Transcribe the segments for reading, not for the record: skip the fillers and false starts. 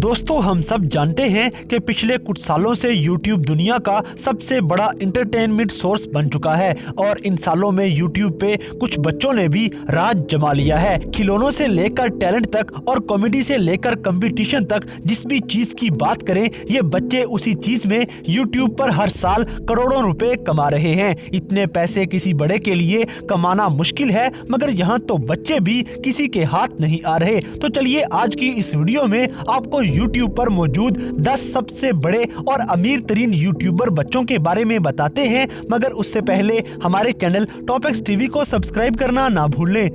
दोस्तों हम सब जानते हैं कि पिछले कुछ सालों से YouTube दुनिया का सबसे बड़ा इंटरटेनमेंट सोर्स बन चुका है और इन सालों में YouTube पे कुछ बच्चों ने भी राज जमा लिया है। खिलौनों से लेकर टैलेंट तक और कॉमेडी से लेकर कंपटीशन तक जिस भी चीज की बात करें, ये बच्चे उसी चीज में YouTube पर हर साल करोड़ों रुपए कमा रहे हैं। इतने पैसे किसी बड़े के लिए कमाना मुश्किल है, मगर यहाँ तो बच्चे भी किसी के हाथ नहीं आ रहे। तो चलिए आज की इस वीडियो में आपको YouTube पर मौजूद 10 सबसे बड़े और अमीर तरीन यूट्यूबर बच्चों के बारे में बताते हैं, मगर उससे पहले हमारे चैनल टॉपिक्स टीवी को सब्सक्राइब करना ना भूलें।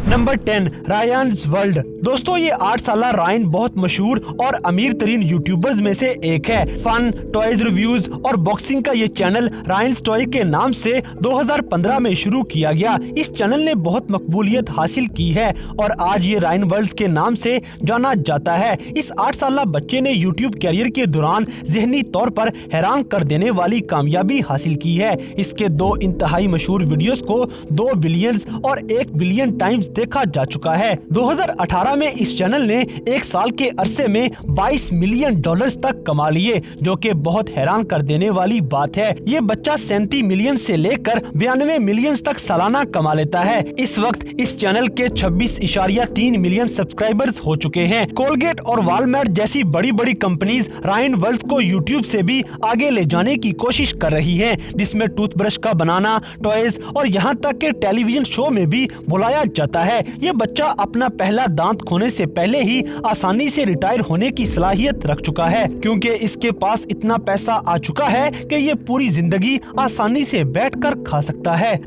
Number 10, रायन्स world. दोस्तों ये 8 साला रायन बहुत मशहूर और अमीर तरीन यूट्यूबर्स में से एक है। फन, टॉयज रिव्यूज और बॉक्सिंग का ये चैनल रायन्स टॉय के नाम से 2015 में शुरू किया गया। इस चैनल ने बहुत मकबूलियत हासिल की है और आज ये रायन वर्ल्ड के नाम से जाना जाता है। इस 8 साला बच्चे ने यूट्यूब कैरियर के दौरान ज़हनी तौर पर हैरान कर देने वाली कामयाबी हासिल की है। इसके 2 इंतहाई मशहूर वीडियोस को 2 बिलियन और 1 बिलियन टाइम्स देखा जा चुका है। 2018 में इस चैनल ने एक साल के अरसे में $22 मिलियन तक कमा लिए, जो कि बहुत हैरान कर देने वाली बात है। ये बच्चा 37 मिलियन से लेकर 92 मिलियन तक सालाना कमा लेता है। इस वक्त इस चैनल के 26.3 मिलियन सब्सक्राइबर्स हो चुके हैं। कोलगेट और वॉलमार्ट जैसी बड़ी बड़ी कंपनीज रायन वर्ल्ड को यूट्यूब से भी आगे ले जाने की कोशिश कर रही है, जिसमें टूथब्रश का बनाना, टॉयज और यहाँ तक के टेलीविजन शो में भी बुलाया जाता है। ये बच्चा अपना पहला दांत खोने से पहले ही आसानी से रिटायर होने की सलाहियत रख चुका है, क्योंकि इसके पास इतना पैसा आ चुका है कि ये पूरी जिंदगी आसानी से बैठकर खा सकता है।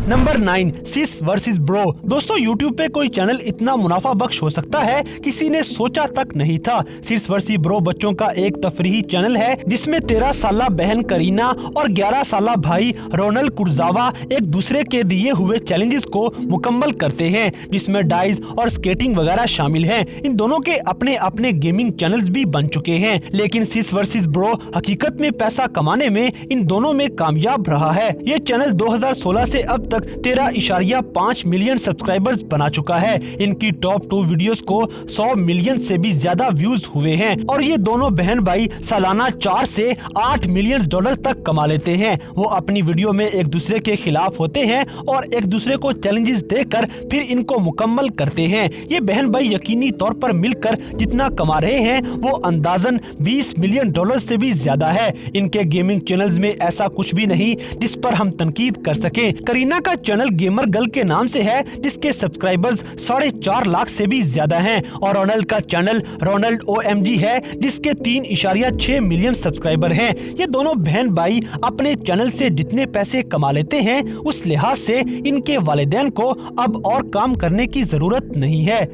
नंबर 9, सिस वर्सेस ब्रो। दोस्तों YouTube पे कोई चैनल इतना मुनाफा बख्श हो सकता है किसी ने सोचा तक नहीं था। सिस वर्सेस ब्रो बच्चों का एक तफरीही चैनल है जिसमें 13 साला बहन करीना और 11 साला भाई रोनल कुर्जावा एक दूसरे के दिए हुए चैलेंजेस को मुकम्मल करते हैं, जिसमें डाइज और स्केटिंग वगैरह शामिल हैं। इन दोनों के अपने अपने गेमिंग चैनल्स भी बन चुके हैं, लेकिन सिस वर्सेस ब्रो हकीकत में पैसा कमाने में इन दोनों में कामयाब रहा है। ये चैनल 2016 से अब 13.5 मिलियन सब्सक्राइबर्स बना चुका है। इनकी टॉप 2 वीडियोस को 100 मिलियन से भी ज्यादा व्यूज हुए हैं और ये दोनों बहन भाई सालाना 4 से 8 मिलियन डॉलर तक कमा लेते हैं। वो अपनी वीडियो में एक दूसरे के खिलाफ होते हैं और एक दूसरे को चैलेंजेस देकर फिर इनको मुकम्मल करते हैं। ये बहन भाई यकीनी तौर पर मिलकर जितना कमा रहे हैं वो अंदाजन $20 मिलियन से भी ज्यादा है। इनके गेमिंग चैनल्स में ऐसा कुछ भी नहीं जिस पर हम तनकीद कर सकें। करीना का चैनल गेमर गर्ल के नाम से है, जिसके सब्सक्राइबर्स 4.5 लाख से भी ज्यादा हैं, और रोनाल्ड का चैनल रोनाल्ड OMG है, जिसके 3.6 मिलियन सब्सक्राइबर हैं। ये दोनों बहन भाई अपने चैनल से जितने पैसे कमा लेते हैं उस लिहाज से इनके वालिदैन को अब और काम करने की जरूरत नहीं है।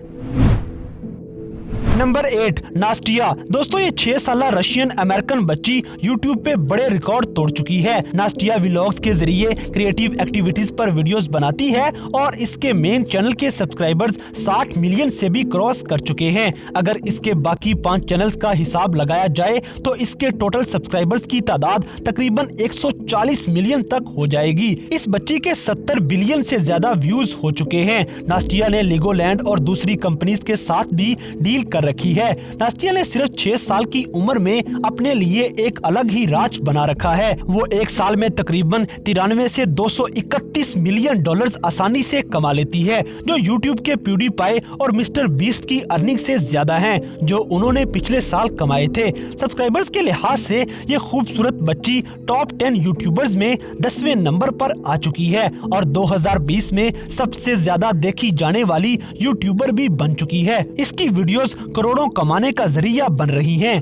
नंबर 8, नास्टिया। दोस्तों ये 6 साला रशियन अमेरिकन बच्ची YouTube पे बड़े रिकॉर्ड तोड़ चुकी है। नास्टिया व्लॉग्स के जरिए क्रिएटिव एक्टिविटीज पर वीडियोस बनाती है और इसके मेन चैनल के सब्सक्राइबर्स 60 मिलियन से भी क्रॉस कर चुके हैं। अगर इसके बाकी 5 चैनल्स का हिसाब लगाया जाए तो इसके टोटल सब्सक्राइबर्स की तादाद तकरीबन 140 मिलियन तक हो जाएगी। इस बच्ची के 70 बिलियन से ज्यादा व्यूज हो चुके हैं। नास्टिया ने लेगोलैंड और दूसरी कंपनीज के साथ भी डील कर रखी है। नास्टिया ने सिर्फ 6 साल की उम्र में अपने लिए एक अलग ही राज बना रखा है। वो एक साल में तकरीबन 93 से 231 मिलियन डॉलर्स आसानी से कमा लेती है, जो यूट्यूब के प्यूडीपाई और मिस्टर बीस्ट की अर्निंग से ज्यादा हैं, जो उन्होंने पिछले साल कमाए थे। सब्सक्राइबर्स के लिहाज से ये खूबसूरत बच्ची टॉप 10 यूट्यूबर्स में 10वें नंबर पर आ चुकी है और 2020 में सबसे ज्यादा देखी जाने वाली यूट्यूबर भी बन चुकी है। इसकी वीडियोस करोड़ों कमाने का जरिया बन रही हैं।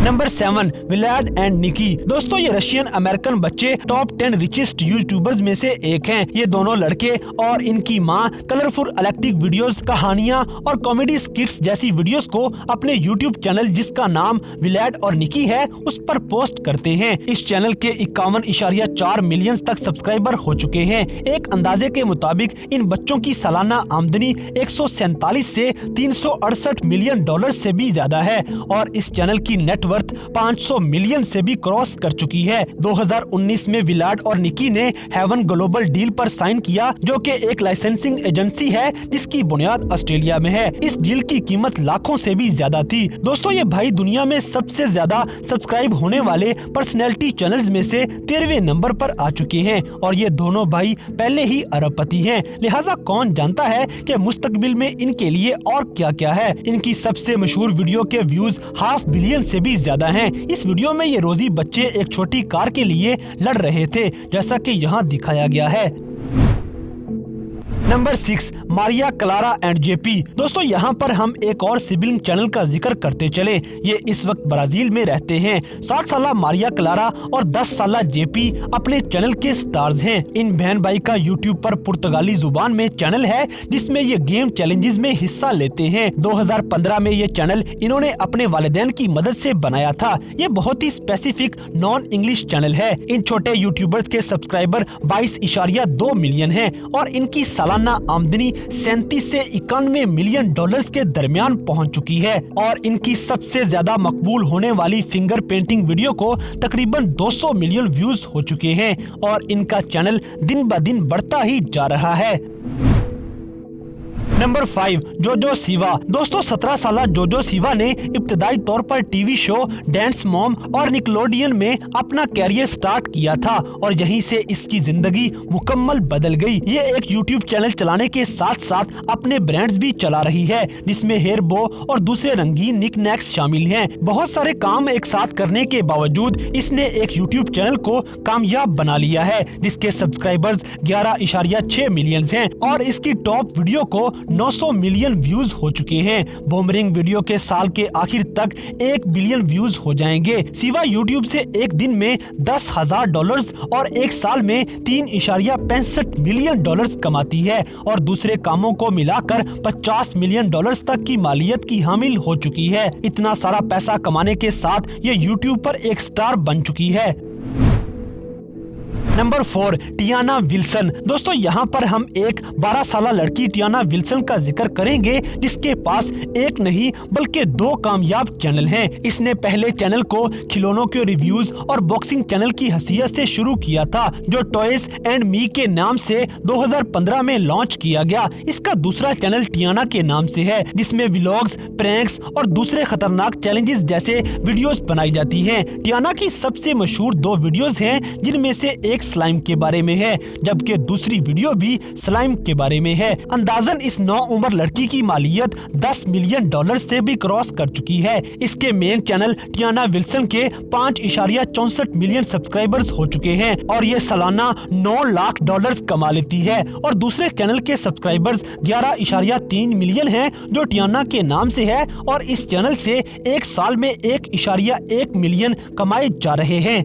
नंबर 7, व्लाड एंड निकी। दोस्तों ये रशियन अमेरिकन बच्चे टॉप 10 रिचेस्ट यूट्यूबर्स में से एक हैं। ये दोनों लड़के और इनकी माँ कलरफुल इलेक्ट्रिक वीडियोस, कहानियाँ और कॉमेडी स्किट्स जैसी वीडियोस को अपने यूट्यूब चैनल जिसका नाम व्लाड और निकी है उस पर पोस्ट करते हैं। इस चैनल के 51.4 मिलियन तक सब्सक्राइबर हो चुके हैं। एक अंदाजे के मुताबिक इन बच्चों की सालाना आमदनी 147 से $368 मिलियन से भी ज्यादा है और इस चैनल की नेटवर्क नेटवर्थ 500 मिलियन से भी क्रॉस कर चुकी है। 2019 में विलाड और निकी ने हेवन ग्लोबल डील पर साइन किया, जो कि एक लाइसेंसिंग एजेंसी है जिसकी बुनियाद ऑस्ट्रेलिया में है। इस डील की कीमत लाखों से भी ज्यादा थी। दोस्तों, ये भाई दुनिया में सबसे ज्यादा सब्सक्राइब होने वाले पर्सनैलिटी चैनल्स में से 13वें नंबर पर आ चुके हैं और ये दोनों भाई पहले ही अरबपति हैं। लिहाजा कौन जानता है कि मुस्तकबिल में इनके लिए और क्या क्या है। इनकी सबसे मशहूर वीडियो के व्यूज 500 मिलियन से भी ज्यादा हैं। इस वीडियो में ये रोजी बच्चे एक छोटी कार के लिए लड़ रहे थे, जैसा कि यहाँ दिखाया गया है। Number 6, Maria Clara and JP. दोस्तों, यहाँ पर हम एक और सिबलिंग चैनल का जिक्र करते चले। ये इस वक्त ब्राजील में रहते हैं। 7 साला मारिया क्लारा और 10 साला जेपी अपने चैनल के स्टार्स हैं। इन बहन भाई का यूट्यूब पर पुर्तगाली जुबान में चैनल है जिसमें ये गेम चैलेंजेस में हिस्सा लेते हैं। 2015 में ये चैनल इन्होंने अपने वालिदैन की मदद से बनाया था। ये बहुत ही स्पेसिफिक नॉन इंग्लिश चैनल है। इन छोटे यूट्यूबर्स के सब्सक्राइबर 22.2 मिलियन हैं और इनकी सालाना आमदनी 37 से 91 मिलियन डॉलर्स के दरमियान पहुंच चुकी है और इनकी सबसे ज्यादा मकबूल होने वाली फिंगर पेंटिंग वीडियो को तकरीबन 200 मिलियन व्यूज हो चुके हैं और इनका चैनल दिन ब दिन बढ़ता ही जा रहा है। नंबर 5, जोजो सिवा। दोस्तों, 17 साला जोजो सिवा ने इब्तदाई तौर पर टीवी शो डांस मॉम और निकलोडियन में अपना कैरियर स्टार्ट किया था और यहीं से इसकी जिंदगी मुकम्मल बदल गई। ये एक यूट्यूब चैनल चलाने के साथ साथ अपने ब्रांड्स भी चला रही है जिसमें हेयर बो और दूसरे रंगीन निकनैक्स शामिल हैं। बहुत सारे काम एक साथ करने के बावजूद इसने एक यूट्यूब चैनल को कामयाब बना लिया है जिसके सब्सक्राइबर्स 11.6 मिलियन हैं और इसकी टॉप वीडियो को 900 मिलियन व्यूज हो चुके हैं। बूमरिंग वीडियो के साल के आखिर तक 1 बिलियन व्यूज हो जाएंगे। सिवा यूट्यूब से एक दिन में $10,000 और एक साल में 3.65 मिलियन डॉलर्स कमाती है और दूसरे कामों को मिलाकर $50 मिलियन तक की मालियत की हामिल हो चुकी है। इतना सारा पैसा कमाने के साथ ये यूट्यूब पर एक स्टार बन चुकी है। Number 4, Tiana Wilson. दोस्तों, यहाँ पर हम एक 12 साला लड़की टियाना विल्सन का जिक्र करेंगे जिसके पास एक नहीं बल्कि 2 कामयाब चैनल हैं। इसने पहले चैनल को खिलौनों के रिव्यूज और बॉक्सिंग चैनल की हैसियत से शुरू किया था जो टॉयज एंड मी के नाम से 2015 में लॉन्च किया गया। इसका दूसरा चैनल टियाना के नाम से है जिसमें व्लॉग्स, प्रैंक्स और दूसरे खतरनाक चैलेंजेस जैसे वीडियोस बनाई जाती हैं। टियाना की सबसे मशहूर 2 वीडियोस हैं जिनमें से एक स्लाइम के बारे में है जबकि दूसरी वीडियो भी स्लाइम के बारे में है। अंदाजन इस 9 उम्र लड़की की मालियत $10 मिलियन से भी क्रॉस कर चुकी है। इसके मेन चैनल टियाना विल्सन के 5.64 मिलियन सब्सक्राइबर्स हो चुके हैं और ये सालाना $9 लाख कमा लेती है और दूसरे चैनल के सब्सक्राइबर्स 11.3 मिलियन हैं जो टियाना के नाम से है और इस चैनल से एक साल में 1.1 मिलियन कमाए जा रहे हैं।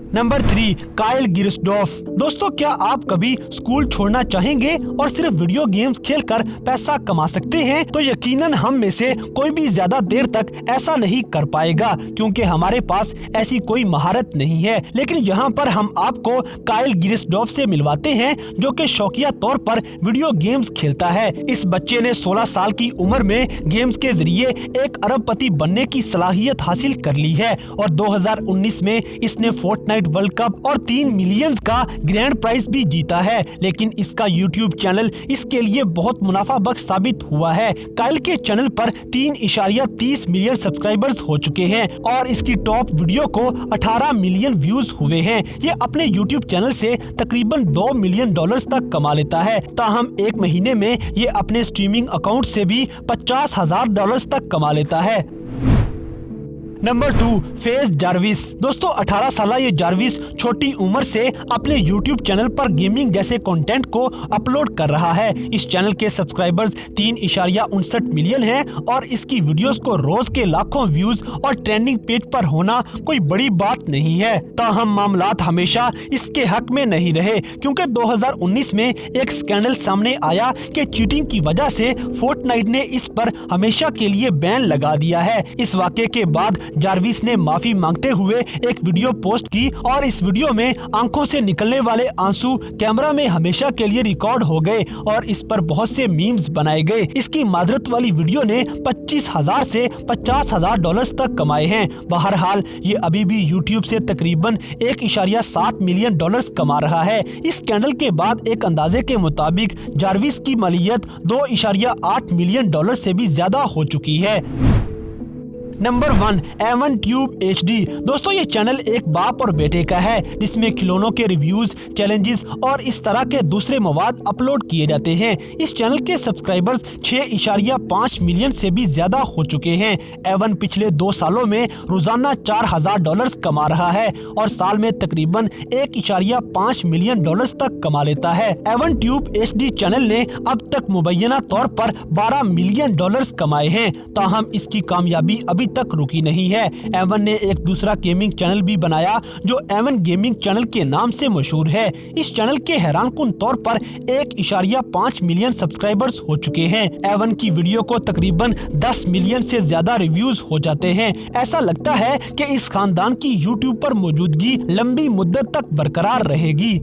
Number 3, Kyle Giersdorf. दोस्तों, क्या आप कभी स्कूल छोड़ना चाहेंगे और सिर्फ वीडियो गेम्स खेलकर पैसा कमा सकते हैं? तो यकीनन हम में से कोई भी ज्यादा देर तक ऐसा नहीं कर पाएगा क्योंकि हमारे पास ऐसी कोई महारत नहीं है। लेकिन यहाँ पर हम आपको काइल गिरस्डॉफ से मिलवाते हैं जो कि शौकिया तौर पर वीडियो गेम्स खेलता है। इस बच्चे ने 16 साल की उम्र में गेम्स के जरिए एक अरबपति बनने की सलाहियत हासिल कर ली है और 2019 में इसने फोर्टनाइट वर्ल्ड कप और 3 मिलियन का ग्रैंड प्राइज भी जीता है। लेकिन इसका यूट्यूब चैनल इसके लिए बहुत मुनाफा बख्श साबित हुआ है। काइल के चैनल पर 3.30 मिलियन सब्सक्राइबर्स हो चुके हैं और इसकी टॉप वीडियो को 18 मिलियन व्यूज हुए हैं। ये अपने यूट्यूब चैनल से तकरीबन $2 मिलियन तक कमा लेता है। ताहम एक महीने में ये अपने स्ट्रीमिंग अकाउंट से भी $50,000 तक कमा लेता है। Number 2, phase Jarvis. दोस्तों, 18 साला ये जार्विस छोटी उम्र से अपने YouTube चैनल पर गेमिंग जैसे कंटेंट को अपलोड कर रहा है। इस चैनल के सब्सक्राइबर्स 3.59 मिलियन हैं और इसकी वीडियोस को रोज के लाखों व्यूज और ट्रेंडिंग पेज पर होना कोई बड़ी बात नहीं है। ताहम मामलात हमेशा इसके हक में नहीं रहे क्योंकि 2019 में एक स्कैंडल सामने आया कि चीटिंग की वजह से फोर्टनाइट ने इस पर हमेशा के लिए बैन लगा दिया है। इस वाक़े के बाद जार्विस ने माफी मांगते हुए एक वीडियो पोस्ट की और इस वीडियो में आंखों से निकलने वाले आंसू कैमरा में हमेशा के लिए रिकॉर्ड हो गए और इस पर बहुत से मीम्स बनाए गए। इसकी मादरत वाली वीडियो ने 25,000 से 50,000 डॉलर्स तक कमाए हैं। बहरहाल ये अभी भी यूट्यूब से तकरीबन 1.7 मिलियन डॉलर्स कमा रहा है। इस स्कैंडल के बाद एक अंदाजे के मुताबिक जार्विस की मालियत 2.8 मिलियन डॉलर से भी ज्यादा हो चुकी है। Number 1, Avon tube HD। दोस्तों ये चैनल एक बाप और बेटे का है जिसमें खिलौनों के रिव्यूज, चैलेंजेस और इस तरह के दूसरे मवाद अपलोड किए जाते हैं। इस चैनल के सब्सक्राइबर्स 6.5 मिलियन से भी ज्यादा हो चुके हैं। एवन पिछले 2 सालों में रोजाना 4,000 डॉलर्स कमा रहा है और साल में तकरीबन 1.5 मिलियन डॉलर्स तक कमा लेता है। एवन ट्यूब HD चैनल ने अब तक मुबैना तौर पर 12 मिलियन डॉलर्स कमाए हैं। ताहम इसकी कामयाबी अभी तक रुकी नहीं है। एवन ने एक दूसरा गेमिंग चैनल भी बनाया जो एवन गेमिंग चैनल के नाम से मशहूर है। इस चैनल के हैरानकुन तौर पर 1.5 मिलियन सब्सक्राइबर्स हो चुके हैं। एवन की वीडियो को तकरीबन 10 मिलियन से ज्यादा रिव्यूज हो जाते हैं। ऐसा लगता है कि इस खानदान की यूट्यूब पर मौजूदगी लंबी मुद्दत तक बरकरार रहेगी।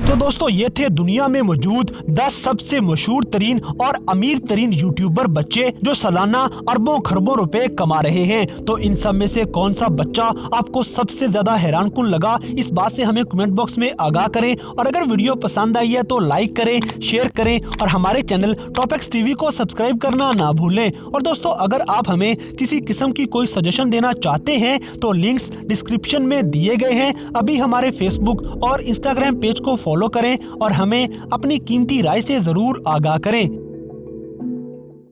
तो दोस्तों ये थे दुनिया में मौजूद 10 सबसे मशहूर तरीन और अमीर तरीन यूट्यूबर बच्चे जो सालाना अरबों खरबों रुपए कमा रहे हैं। तो इन सब में से कौन सा बच्चा आपको सबसे ज्यादा हैरानकुन लगा, इस बात से हमें कमेंट बॉक्स में आगाह करें। और अगर वीडियो पसंद आई है तो लाइक करें, शेयर करें और हमारे चैनल टॉपिक्स टीवी को सब्सक्राइब करना ना भूलें। और दोस्तों अगर आप हमें किसी किस्म की कोई सजेशन देना चाहते हैं तो लिंक्स डिस्क्रिप्शन में दिए गए हैं। अभी हमारे फेसबुक और इंस्टाग्राम पेज को फॉलो करें और हमें अपनी कीमती राय से जरूर आगाह करें।